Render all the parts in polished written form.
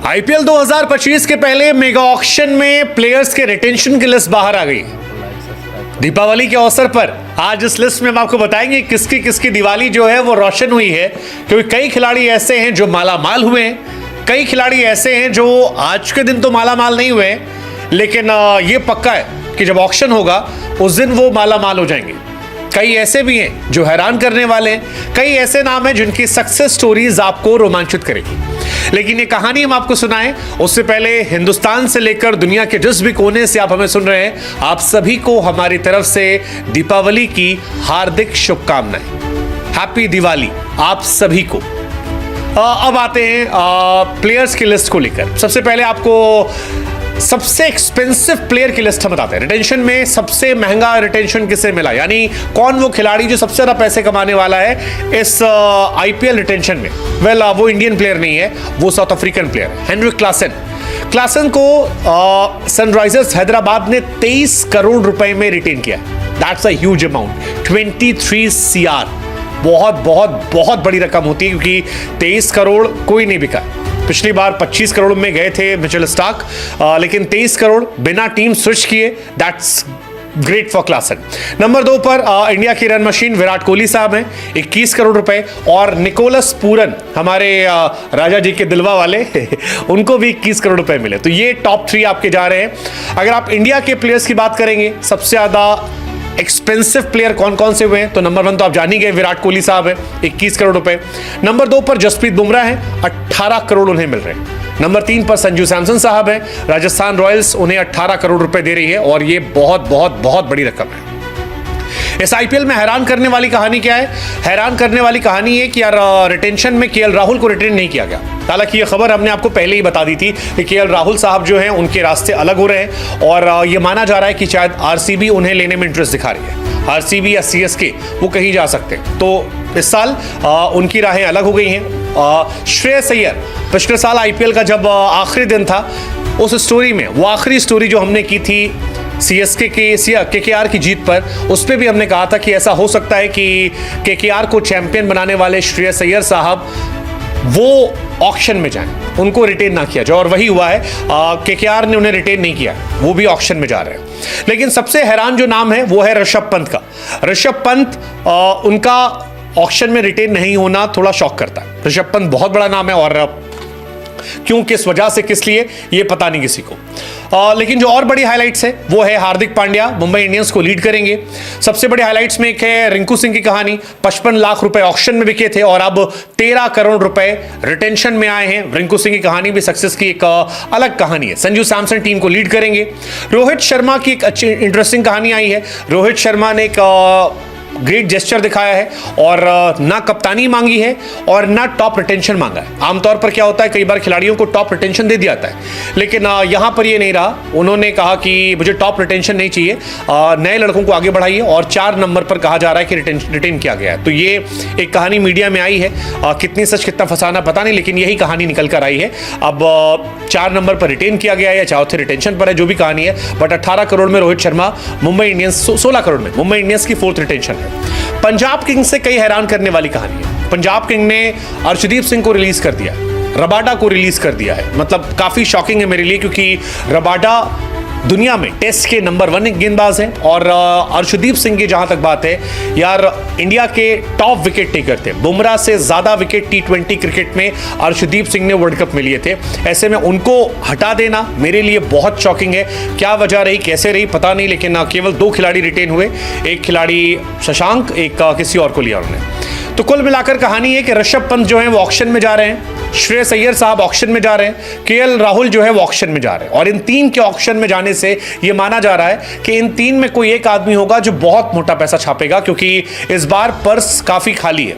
IPL 2025 के पहले mega auction में प्लेयर्स के रिटेंशन की लिस्ट बाहर आ गई। दीपावली के अवसर पर आज इस लिस्ट में हम आपको बताएंगे किसकी किसकी दिवाली जो है वो रोशन हुई है, क्योंकि कई खिलाड़ी ऐसे हैं जो मालामाल हुए हैं, कई खिलाड़ी ऐसे हैं जो आज के दिन तो मालामाल नहीं हुए हैं, लेकिन ये पक्का है कि जब ऑक्शन होगा उस दिन वो मालामाल हो जाएंगे। कई ऐसे भी हैं जो हैरान करने वाले हैं, कई ऐसे नाम हैं जिनकी सक्सेस स्टोरीज आपको रोमांचित करेगी। लेकिन ये कहानी हम आपको सुनाएं उससे पहले हिंदुस्तान से लेकर दुनिया के जिस भी कोने से आप हमें सुन रहे हैं, आप सभी को हमारी तरफ से दीपावली की हार्दिक शुभकामनाएं। हैप्पी दिवाली आप सभी को। अब आते हैं प्लेयर्स की लिस्ट को लेकर। सबसे पहले आपको सबसे एक्सपेंसिव प्लेयर की लिस्ट हम बताते हैं। रिटेंशन में सबसे महंगा रिटेंशन किसे मिला, यानी कौन वो खिलाड़ी जो सबसे ज्यादा पैसे कमाने वाला है इस आईपीएल रिटेंशन में। वो इंडियन प्लेयर नहीं है, वो साउथ अफ्रीकन प्लेयर है, हेनरिक क्लासन को सनराइजर्स हैदराबाद ने 23 करोड़ रुपए में रिटेन किया। That's a huge amount, 23 CR। बहुत बहुत बहुत बड़ी रकम होती है, क्योंकि 23 करोड़ कोई नहीं बिका। पिछली बार 25 करोड़ में गए थे मिचेल स्टार्क, लेकिन 23 करोड़ बिना टीम स्विच किए, that's great for Klaasen. Number 2 पर इंडिया की रन मशीन विराट कोहली साहब हैं, 21 करोड़ रुपए, और निकोलस पूरन हमारे राजा जी के दिलवा वाले उनको भी 21 करोड़ रुपए मिले। तो ये टॉप 3 आपके जा रहे हैं। अगर आप इंडिया के प्लेयर्स की बात करेंगे सबसे ज्यादा एक्सपेंसिव प्लेयर कौन कौन से हुए हैं, तो नंबर 1 तो आप जान ही गए, विराट कोहली साहब है, 21 करोड़ रुपए। नंबर 2 पर जसप्रीत बुमराह है, 18 करोड़ उन्हें मिल रहे हैं। नंबर 3 पर संजू सैमसन साहब है, राजस्थान रॉयल्स उन्हें 18 करोड़ रुपए दे रही है, और ये बहुत बहुत बहुत बड़ी रकम है। इस आईपीएल में हैरान करने वाली कहानी क्या है? हैरान करने वाली कहानी है कि यार रिटेंशन में केएल राहुल को रिटेन नहीं किया गया। हालांकि ये खबर हमने आपको पहले ही बता दी थी कि केएल राहुल साहब जो हैं उनके रास्ते अलग हो रहे हैं, और ये माना जा रहा है कि शायद आरसीबी उन्हें लेने में इंटरेस्ट दिखा रही है। आरसीबी या सीएसके वो कहीं जा सकते हैं, तो इस साल उनकी राहें अलग हो गई हैं। श्रेयस अय्यर पिछले साल आईपीएल का जब आखिरी दिन था, उस स्टोरी में वो आखिरी स्टोरी जो हमने की थी सीएसके केकेआर की जीत पर, उस पर भी हमने कहा था कि ऐसा हो सकता है कि केकेआर को चैंपियन बनाने वाले श्रेयस अय्यर साहब वो ऑक्शन में जाएं, उनको रिटेन ना किया जाए, और वही हुआ है। केकेआर ने उन्हें रिटेन नहीं किया, वो भी ऑक्शन में जा रहे हैं। लेकिन सबसे हैरान जो नाम है वो है ऋषभ पंत का। ऋषभ पंत उनका ऑक्शन में रिटेन नहीं होना थोड़ा शॉक करता है। ऋषभ पंत बहुत बड़ा नाम है, और क्यों, किस वजह से, किस लिए, ये पता नहीं किसी को। लेकिन जो और बड़ी हाइलाइट्स है वो है हार्दिक पांड्या मुंबई इंडियंस को लीड करेंगे। सबसे बड़ी हाइलाइट्स में एक है रिंकू सिंह की कहानी। 55 लाख रुपए ऑक्शन में बिके थे, और अब 13 करोड़ रुपए रिटेंशन में आए हैं। रिंकू सिंह की कहानी भी सक्सेस की एक अलग कहानी है। संजू सैमसन टीम को लीड करेंगे। रोहित शर्मा की एक अच्छी इंटरेस्टिंग कहानी आई है। रोहित शर्मा ने एक ग्रेट जेस्चर दिखाया है, और ना कप्तानी मांगी है और ना टॉप रिटेंशन मांगा है। आमतौर पर क्या होता है, कई बार खिलाड़ियों को टॉप रिटेंशन दे दिया जाता है, लेकिन यहां पर ये नहीं रहा। उन्होंने कहा कि मुझे टॉप रिटेंशन नहीं चाहिए, नए लड़कों को आगे बढ़ाइए, और 4 नंबर पर कहा जा रहा है कि रिटेन किया गया है। तो ये एक कहानी मीडिया में आई है, कितनी सच कितना फसाना पता नहीं, लेकिन यही कहानी निकल कर आई है। अब 4 नंबर पर रिटेन किया गया है या चौथे रिटेंशन पर है, जो भी कहानी है, बट 18 करोड़ में रोहित शर्मा, मुंबई इंडियंस 16 करोड़ में मुंबई इंडियंस की 4th रिटेंशन है। पंजाब किंग्स से कई हैरान करने वाली कहानी है। पंजाब किंग ने अर्शदीप सिंह को रिलीज कर दिया, रबाडा को रिलीज कर दिया है। मतलब काफी शॉकिंग है मेरे लिए, क्योंकि रबाडा दुनिया में टेस्ट के नंबर 1 गेंदबाज हैं, और अर्शदीप सिंह की जहां तक बात है, यार इंडिया के टॉप विकेट टेकर थे। बुमराह से ज्यादा विकेट T20 क्रिकेट में अर्शदीप सिंह ने वर्ल्ड कप में लिए थे। ऐसे में उनको हटा देना मेरे लिए बहुत शॉकिंग है। क्या वजह रही, कैसे रही, पता नहीं, लेकिन केवल 2 खिलाड़ी रिटेन हुए, एक खिलाड़ी शशांक, एक किसी और को लिया उन्होंने। तो कुल मिलाकर कहानी है कि ऋषभ पंत जो है वो ऑक्शन में जा रहे हैं, श्रेयस अय्यर साहब ऑक्शन में जा रहे हैं, केएल राहुल जो है वो ऑक्शन में जा रहे हैं, और इन 3 के ऑक्शन में जाने से ये माना जा रहा है कि इन 3 में कोई एक आदमी होगा जो बहुत मोटा पैसा छापेगा, क्योंकि इस बार पर्स काफी खाली है।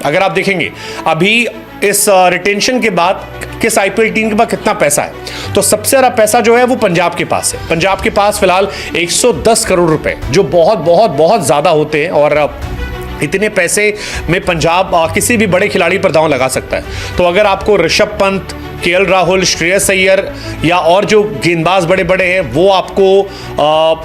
अगर आप देखेंगे अभी इस रिटेंशन के बाद किस आईपीएल टीम के पास कितना पैसा है, तो सबसे ज्यादा पैसा जो है वो पंजाब के पास है। पंजाब के पास फिलहाल 110 करोड़ रुपए, जो बहुत बहुत बहुत ज्यादा होते हैं, और इतने पैसे में पंजाब किसी भी बड़े खिलाड़ी पर दांव लगा सकता है। तो अगर आपको ऋषभ पंत, केएल राहुल, श्रेयस अय्यर या और जो गेंदबाज बड़े बड़े हैं वो आपको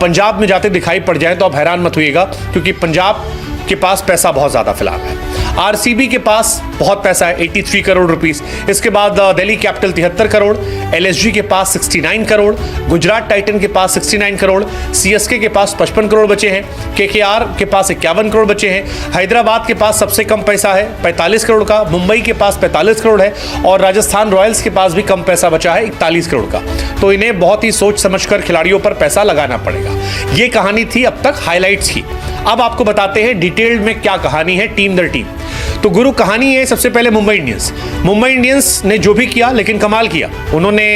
पंजाब में जाते दिखाई पड़ जाए, तो आप हैरान मत होइएगा, क्योंकि पंजाब के पास पैसा बहुत ज्यादा फिलहाल है। आरसीबी के पास बहुत पैसा है, 83 करोड़ रुपीस। इसके बाद दिल्ली कैपिटल 73 करोड़, एलएसजी के पास 69 करोड़, गुजरात टाइटन के पास 69 करोड़, सीएसके के पास 55 करोड़ बचे हैं, केकेआर के पास 51 करोड़ बचे हैं, हैदराबाद के पास सबसे कम पैसा है 45 करोड़ का, मुंबई के पास 45 करोड़ है और राजस्थान रॉयल्स के पास भी कम पैसा बचा है 41 करोड़ का। तो इन्हें बहुत ही सोच समझकर खिलाड़ियों पर पैसा लगाना पड़ेगा। ये कहानी थी अब तक हाइलाइट्स की। अब आपको बताते हैं डिटेल्ड में क्या कहानी है टीम दर टीम। तो गुरु कहानी है सबसे पहले मुंबई इंडियंस। मुंबई इंडियंस ने जो भी किया लेकिन कमाल किया। उन्होंने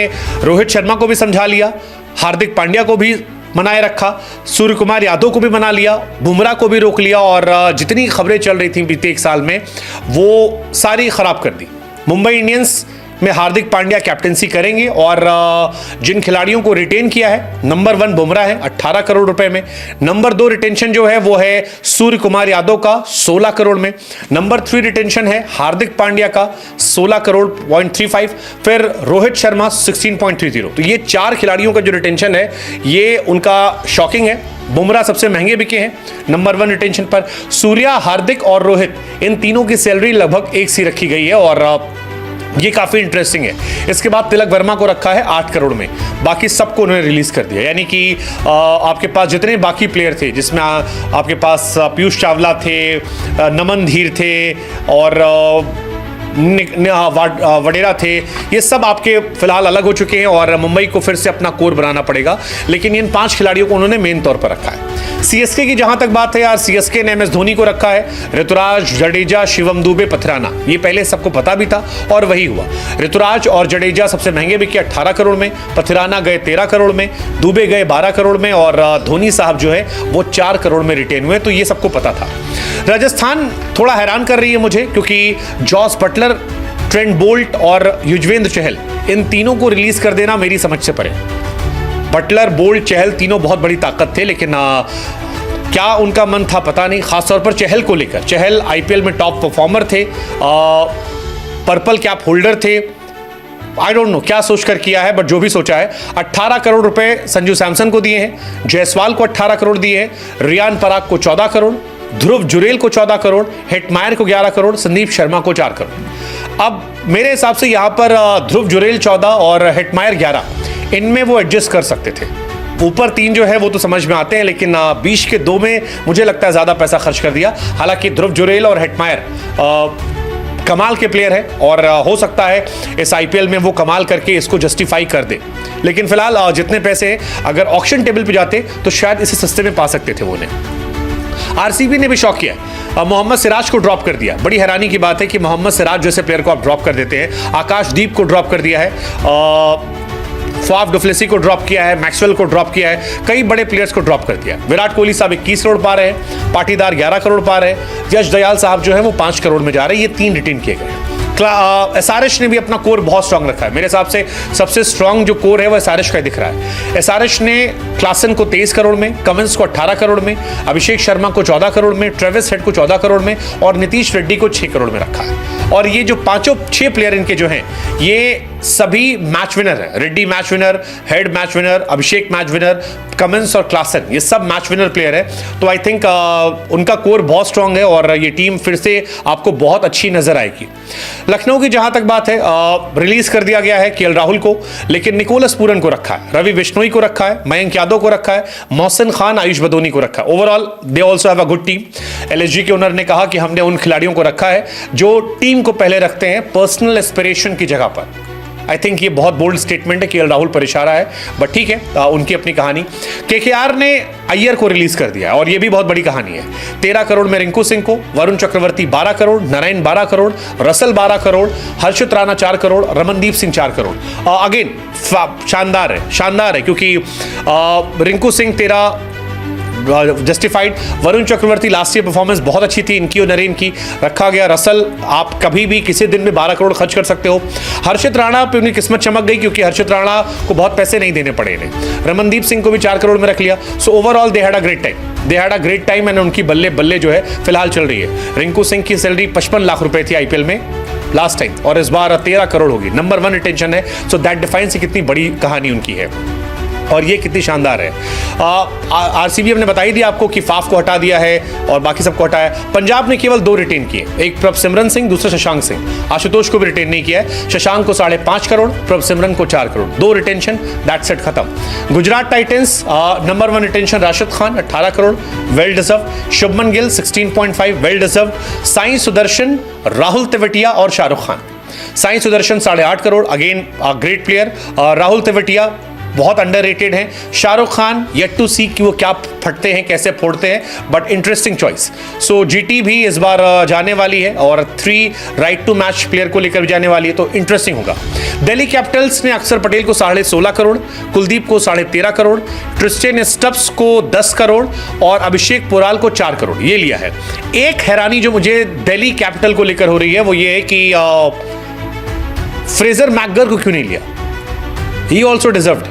रोहित शर्मा को भी समझा लिया, हार्दिक पांड्या को भी मनाए रखा, सूर्य कुमार यादव को भी मना लिया, बुमराह को भी रोक लिया और जितनी खबरें चल रही थी बीते एक साल में वो सारी खराब कर दी। मुंबई इंडियंस में हार्दिक पांड्या कैप्टेंसी करेंगे और जिन खिलाड़ियों को रिटेन किया है, नंबर 1 बुमराह है 18 करोड़ रुपए में, नंबर 2 रिटेंशन जो है वो है सूर्य कुमार यादव का 16 करोड़ में, नंबर 3 रिटेंशन है हार्दिक पांड्या का 16 करोड़ 0.35, फिर रोहित शर्मा 16.30। तो ये 4 खिलाड़ियों का जो रिटेंशन है ये उनका शॉकिंग है। बुमराह सबसे महंगे बिके हैं नंबर 1 रिटेंशन पर। सूर्या, हार्दिक और रोहित इन तीनों की सैलरी लगभग एक सी रखी गई है और ये काफी इंटरेस्टिंग है। इसके बाद तिलक वर्मा को रखा है 8 करोड़ में, बाकी सबको उन्होंने रिलीज कर दिया। यानी कि आपके पास जितने बाकी प्लेयर थे, जिसमें आपके पास पीयूष चावला थे, नमन धीर थे और वडेरा थे, ये सब आपके फिलहाल अलग हो चुके हैं और मुंबई को फिर से अपना कोर बनाना पड़ेगा। लेकिन इन 5 खिलाड़ियों को उन्होंने मेन तौर पर रखा है। सीएसके की जहां तक बात है यार, सीएसके ने एमएस धोनी को रखा है, ऋतुराज, जडेजा, शिवम दुबे, पथराना। ये पहले सबको पता भी था और वही हुआ। ऋतुराज और जडेजा सबसे महंगे बिके 18 करोड़ में, पथराना गए 13 करोड़ में, दुबे गए 12 करोड़ में और धोनी साहब जो है वो 4 करोड़ में रिटेन हुए। तो ये सबको पता था। राजस्थान थोड़ा हैरान कर रही है मुझे क्योंकि जॉस बटलर, ट्रेंट बोल्ट और युजवेंद्र चहल इन तीनों को रिलीज कर देना मेरी समझ से परे। बटलर, बोल्ट, चहल तीनों बहुत बड़ी ताकत थे लेकिन क्या उनका मन था पता नहीं, खासतौर पर चहल को लेकर। चहल आईपीएल में टॉप परफॉर्मर थे, पर्पल कैप होल्डर थे। आई डोंट नो क्या सोचकर किया है, बट जो भी सोचा है। 18 करोड़ रुपए संजू सैमसन को दिए हैं, जायसवाल को 18 करोड़ दिए हैं, रियान पराग को 14 करोड़, ध्रुव जुरेल को 14 करोड़, हेटमायर को 11 करोड़, संदीप शर्मा को 4 करोड़। अब मेरे हिसाब से यहां पर ध्रुव जुरेल 14 और हेटमायर 11, इनमें वो एडजस्ट कर सकते थे। ऊपर 3 जो है वो तो समझ में आते हैं लेकिन बीच के 2 में मुझे लगता है ज्यादा पैसा खर्च कर दिया। हालांकि ध्रुव जुरेल और हेटमायर कमाल के प्लेयर है और हो सकता है इस आईपीएल में वो कमाल करके इसको जस्टिफाई कर दे। लेकिन फिलहाल जितने पैसे अगर ऑक्शन टेबल पे जाते तो शायद इसे सस्ते में पा सकते थे वो उन्हें। आरसीबी ने भी शौक किया, मोहम्मद सिराज को ड्रॉप कर दिया। बड़ी हैरानी की बात है कि मोहम्मद सिराज जैसे प्लेयर को आप ड्रॉप कर देते हैं। आकाशदीप को ड्रॉप कर दिया है, फाफ डुप्लेसी को ड्रॉप किया है, मैक्सवेल को ड्रॉप किया है, कई बड़े प्लेयर्स को ड्रॉप कर दिया। विराट कोहली साहब 21 करोड़ पा रहे हैं, पाटीदार 11 करोड़ पा रहे हैं, यश दयाल साहब जो है वो 5 करोड़ में जा रहे हैं। ये 3 रिटेन किए गए। एसआरएच ने भी अपना कोर बहुत स्ट्रांग रखा है। मेरे हिसाब से सबसे स्ट्रांग जो कोर है वो एसआरएच का दिख रहा है। एसआरएच ने क्लासन को 23 करोड़ में, कमिंस को 18 करोड़ में, अभिषेक शर्मा को 14 करोड़ में, ट्रेविस हेड को 14 करोड़ में और नीतीश रेड्डी को 6 करोड़ में रखा है। और ये जो 5 प्लेयर इनके जो हैं ये सभी मैच विनर है। Reddy match winner, Head match winner, Abhishek match winner, Cummins और क्लासन ये सब मैच विनर प्लेयर है। तो आई थिंक उनका कोर बहुत स्ट्रांग है और ये टीम फिर से आपको बहुत अच्छी नजर आएगी। लखनऊ की जहां तक बात है, रिलीज कर दिया गया है केएल राहुल को, लेकिन निकोलस पूरन को रखा है, रवि बिश्नोई को रखा है, मयंक यादव को रखा है, मोहसिन खान, आयुष बदोनी को रखा है। Overall they also have a good team. LSG के ओनर ने कहा कि हमने उन खिलाड़ियों को रखा है जो टीम को पहले रखते हैं पर्सनल एस्पिरेशन की जगह पर। आई थिंक ये बहुत बोल्ड स्टेटमेंट है, केएल राहुल पर इशारा है, बट ठीक है, उनकी अपनी कहानी। केकेआर ने अय्यर को रिलीज कर दिया और ये भी बहुत बड़ी कहानी है। 13 करोड़ में रिंकू सिंह को, वरुण चक्रवर्ती 12 करोड़, नारायण 12 करोड़, रसल 12 करोड़, हर्षित राणा 4 करोड़, रमनदीप सिंह 4 करोड़। अगेन शानदार है क्योंकि Rinku Singh 13 justified, Varun Chakravarthy last year performance बहुत अच्छी थी इनकी और नरेन की, रखा गया। रसल आप कभी भी किसी दिन में 12 करोड़ खर्च कर सकते हो। हर्षित राणा पे उनकी किस्मत चमक गई क्योंकि हर्षित राणा को बहुत पैसे नहीं देने पड़े इन्हें। रमनदीप सिंह को भी 4 करोड़ में रख लिया। So overall they had a great time and उनकी बल्ले बल्ले जो है फिलहाल चल रही है। रिंकू सिंह की सैलरी 55 लाख रुपए थी आईपीएल में लास्ट टाइम और इस बार 13 करोड़ होगी। नंबर 1 रिटेंशन है, सो दैट डिफाइंस कितनी बड़ी कहानी उनकी है। और ये कितनी शानदार है। आरसीबी हमने बता ही दिया आपको कि फाफ को हटा दिया है और बाकी सबको हटाया। पंजाब ने केवल 2 रिटेन किए, एक प्रभसिमरन सिंह, दूसरा शशांक सिंह। आशुतोष को भी रिटेन नहीं किया है। शशांक को 5.5 करोड़, प्रभसिमरन को 4 करोड़, 2 रिटेंशन, दैट्स इट, खत्म। Gujarat Titans number 1 retention Rashid Khan 18 crore, well deserve. Shubman Gill 16.5, well deserve. Sai Sudharsan, Rahul Tewatia और Shahrukh Khan. Sai Sudharsan 8.5 crore, again great player. Rahul Tewatia बहुत अंडररेटेड हैं। Shahrukh Khan yet to see कि वो क्या फटते हैं, कैसे फोड़ते हैं, but interesting choice. So GT भी इस बार जाने वाली है और 3 राइट टू मैच प्लेयर को लेकर जाने वाली है, तो इंटरेस्टिंग होगा। दिल्ली कैपिटल्स ने अक्षर पटेल को 16.5 करोड़, कुलदीप को 13.5 करोड़, ट्रिस्टेन स्टब्स को 10 करोड़ और अभिषेक पुराल को 4 करोड़ ये लिया है। एक हैरानी जो मुझे दिल्ली कैपिटल को लेकर हो रही है वो ये है कि फ्रेजर मैकगर को क्यों नहीं लिया। ही ऑल्सो डिजर्व्ड,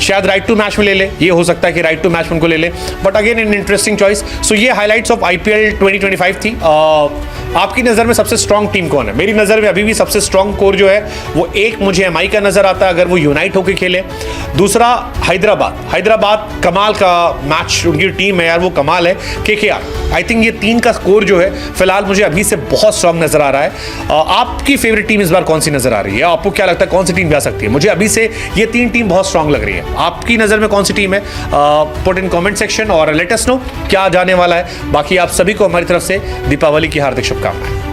शायद राइट टू मैच में ले ले, ये हो सकता है कि राइट टू मैच में उनको ले ले, but again in interesting choice. So ये हाइलाइट्स ऑफ आईपीएल 2025 थी। आपकी नज़र में सबसे स्ट्रॉन्ग टीम कौन है? मेरी नज़र में अभी भी सबसे स्ट्रॉन्ग कोर जो है वो एक मुझे एमआई का नज़र आता है अगर वो यूनाइट होकर खेले। दूसरा हैदराबाद कमाल का मैच, उनकी टीम है यार, वो कमाल है। केकेआर, आई थिंक ये 3 का स्कोर जो है फिलहाल मुझे अभी से बहुत स्ट्रॉन्ग नजर आ रहा है। आपकी फेवरेट टीम इस बार कौन सी नजर आ रही है? आपको क्या लगता है कौन सी टीम जा सकती है? मुझे अभी से ये 3 टीम बहुत स्ट्रॉन्ग लग रही है। आपकी नज़र में कौन सी टीम है? पुट इन कमेंट सेक्शन और लेट अस नो क्या जाने वाला है। बाकी आप सभी को हमारी तरफ से दीपावली की हार्दिक शुभकामनाएं।